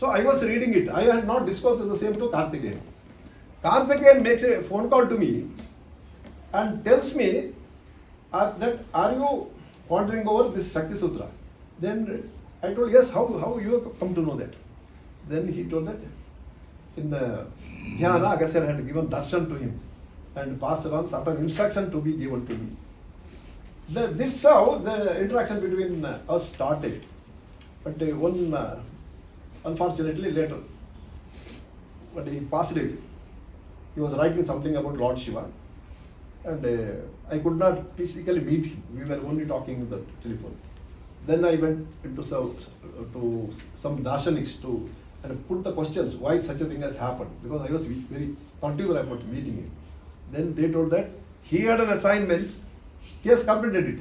So I was reading it. I had not discussed the same to Karthikeyan. Karthikeyan makes a phone call to me and tells me that are you pondering over this Shakti Sutra? Then I told, yes, how you have come to know that? Then he told that in Dhyana, Agastya had given darshan to him and passed on certain instruction to be given to me. This is how the interaction between us started. But unfortunately later, but he passed away. He was writing something about Lord Shiva, and I could not physically meet him. We were only talking on the telephone. Then I went into some darshaniks and put the questions why such a thing has happened, because I was very particular about meeting him. Then they told that he had an assignment, he has completed it.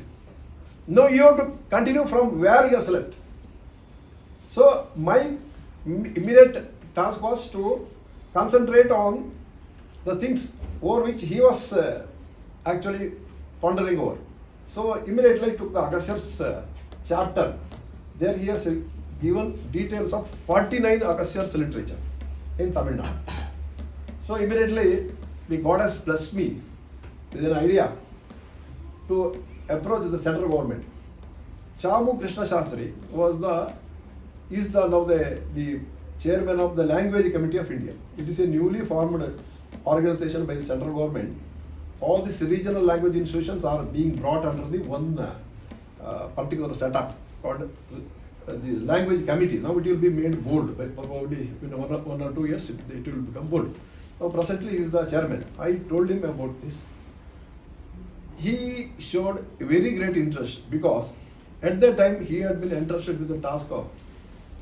No, you have to continue from where he has left. So my immediate task was to concentrate on the things over which he was actually pondering over. So immediately I took the Agastya's chapter. There he has given details of 49 Agastya's literature in Tamil Nadu. So immediately the God has blessed me with an idea to approach the central government. Chamu Krishna Shastri is now the chairman of the Language Committee of India. It is a newly formed organization by the central government. All these regional language institutions are being brought under the one particular setup called the Language Committee. Now it will be made bold. Probably in 1 or 2 years it will become bold. Now presently he is the chairman. I told him about this. He showed a very great interest because at that time he had been entrusted with the task of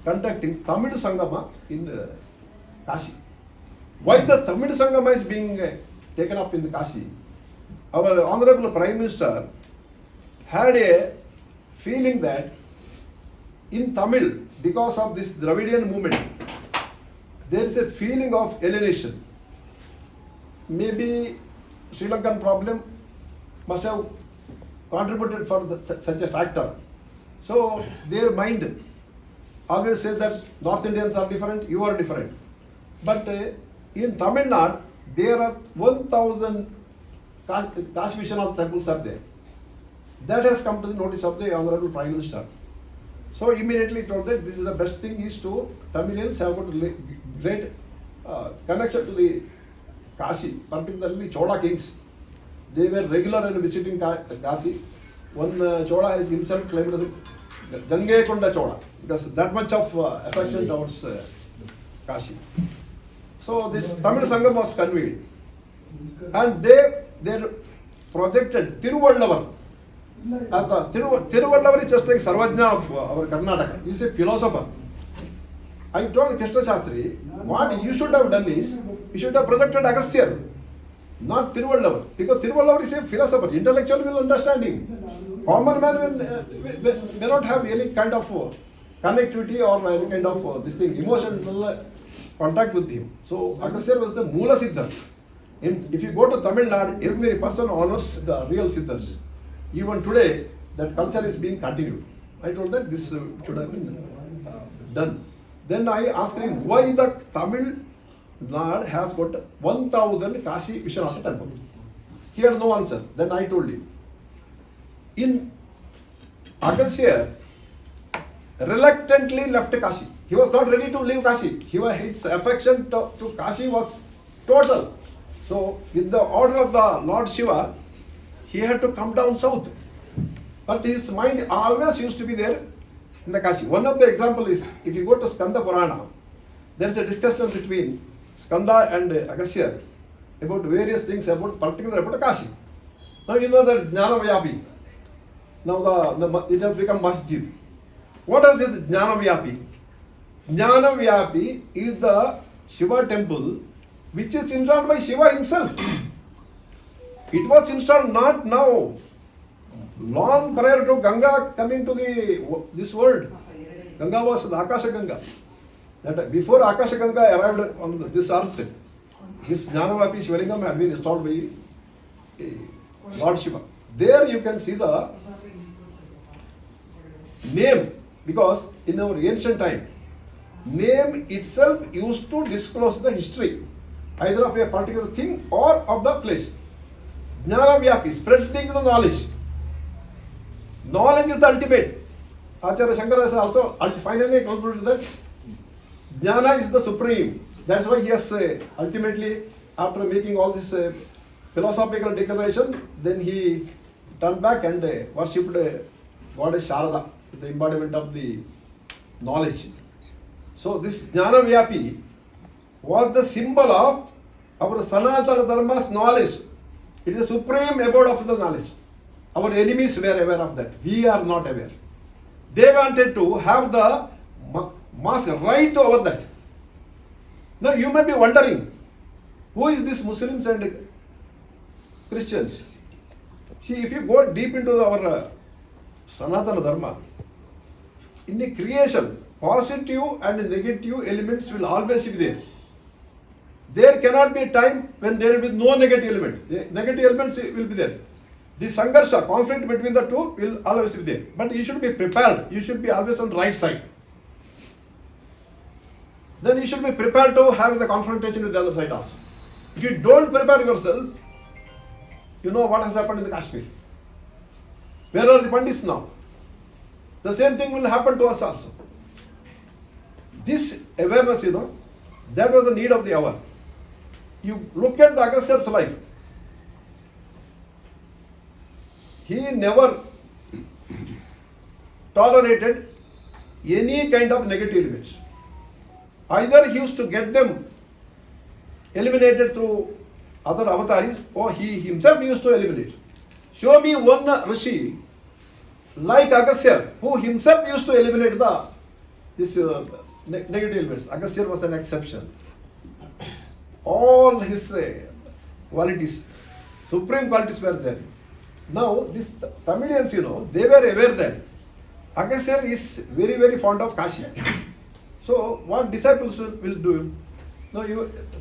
conducting Tamil Sangama in Kashi. Why the Tamil Sangama is being taken up in Kashi? Our Honorable Prime Minister had a feeling that in Tamil, because of this Dravidian movement, there is a feeling of alienation. Maybe Sri Lankan problem must have contributed for such a factor. So their mind always says that North Indians are different, you are different. But in Tamil Nadu, there are 1,000 Kashi Vishwanath temples are there. That has come to the notice of the Honorable Prime Minister. So immediately told that this is the best thing is to Tamilians have got great connection to the Kashi, particularly Chola kings. They were regular in visiting Kashi. One Chola has himself claimed as Jange Kunda Chola, because that much of affection towards Kashi. So this Tamil Sangam was convened, and they projected Tiruvallavar. Tiruvallavar is just like Sarvajna of our Karnataka. He is a philosopher. I told Krishna Shastri, what you should have done is, you should have projected Agastya, not Tiruvallavar, because Tiruvallavar is a philosopher. Intellectual will understand him. Common man may not have any kind of connectivity or any kind of this thing, emotional contact with him. So Agastya was the Mula Siddhar. If you go to Tamil Nadu, every person honors the real Siddhars. Even today, that culture is being continued. I told that this should have been done. Then I asked him why the Tamil Nadu has got 1,000 Kashi Vishwanath temples. He had no answer. Then I told him, in Agastya reluctantly left Kashi. He was not ready to leave Kashi. His affection to Kashi was total. So, with the order of the Lord Shiva, he had to come down south. But his mind always used to be there in the Kashi. One of the examples is, if you go to Skanda Purana, there is a discussion between Skanda and Agastya about various things, particularly about Kashi. Now you know that Jnanavyapi. Now it has become masjid. What is this Jnanavyapi? Jnanavyapi is the Shiva temple which is installed by Shiva himself. It was installed not now, long prior to Ganga coming to this world. Ganga was the Akasha Ganga. That before Akasha Ganga arrived on this earth, this Jnanavapi Shivalingam had been installed by Lord Shiva. There you can see the name, because in our ancient time, name itself used to disclose the history, either of a particular thing or of the place. Jnana Vyapi, spreading the knowledge. Knowledge is the ultimate. Acharya Shankara has also finally concluded that Jnana is the supreme. That's why he has ultimately, after making all this philosophical declaration, then he turned back and worshipped goddess Sharada, the embodiment of the knowledge. So this Jnana Vyapi was the symbol of our Sanatana Dharma's knowledge. It is the supreme abode of the knowledge. Our enemies were aware of that. We are not aware. They wanted to have the mask right over that. Now you may be wondering, who is this Muslims and Christians? See, if you go deep into our Sanatana Dharma, in the creation, positive and negative elements will always be there. There cannot be a time when there will be no negative element. The negative elements will be there. The sangarsha, conflict between the two, will always be there. But you should be prepared. You should be always on the right side. Then you should be prepared to have the confrontation with the other side also. If you don't prepare yourself, you know what has happened in the Kashmir. Where are the Pandits now? The same thing will happen to us also. This awareness, that was the need of the hour. You look at the Agastya's life. He never tolerated any kind of negative elements. Either he used to get them eliminated through other avataris, or he himself used to eliminate. Show me one Rishi like Agastya, who himself used to eliminate this negative elements. Agastya was an exception. All his qualities, supreme qualities were there. Now, these Tamilians, they were aware that Agastya is very, very fond of Kashi. So, what disciples will do? Now,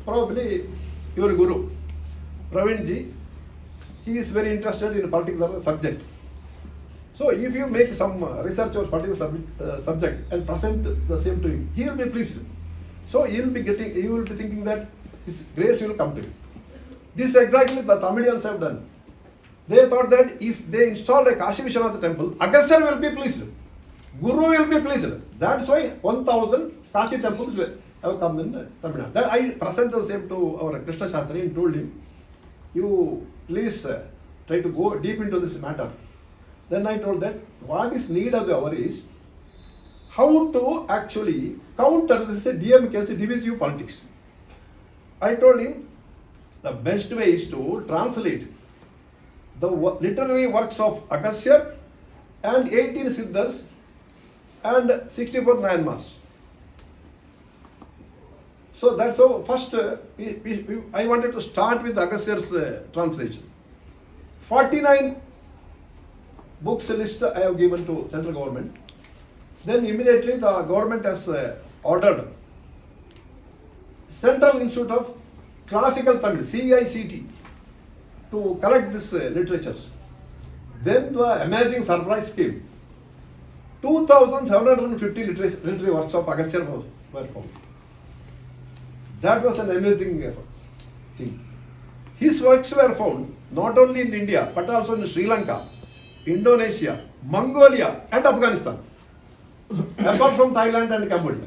probably your guru, Pravinji, he is very interested in a particular subject. So, if you make some research on a particular subject and present the same to him, he will be pleased. So, he will be thinking that his grace will come to him. This exactly the Tamilians have done. They thought that if they installed a Kashi Vishwanath temple, Agastya will be pleased. Guru will be pleased. That's why 1000 Kashi temples have come in Tamil Nadu. I presented the same to our Krishna Shastri and told him, you please try to go deep into this matter. Then I told that what is need of the hour is how to actually counter this DMK's divisive politics. I told him the best way is to translate the literary works of Agastya and 18 Siddhars and 64 Nayanmars. So that's how first I wanted to start with Agastya's translation. 49 books list I have given to central government. Then immediately the government has ordered Central Institute of Classical Tamil, CICT, to collect this literatures. Then the amazing surprise came. 2,750 literary works of Agastya were found. That was an amazing thing. His works were found not only in India but also in Sri Lanka, Indonesia, Mongolia and Afghanistan, apart from Thailand and Cambodia.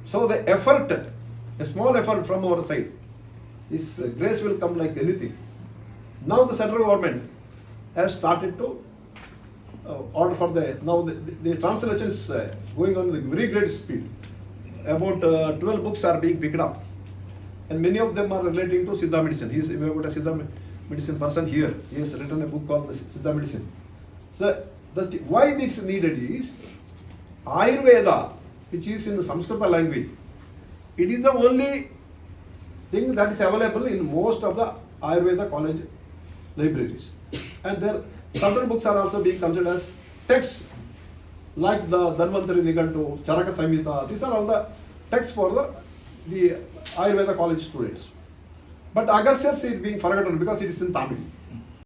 So the effort, a small effort from our side, His grace will come like anything. Now the central government has started to order for the translation is going on with very great speed. About 12 books are being picked up, and many of them are relating to Siddha medicine. He is about a Siddha medicine person here. He has written a book called Siddha medicine. Why it's needed is Ayurveda, which is in the Sanskrit language. It is the only thing that is available in most of the Ayurveda college libraries, and there certain books are also being considered as texts, like the Dhanvantari Nigantu, Charaka Samhita. These are all the texts for the Ayurveda college students. But Agastya is being forgotten because it is in Tamil.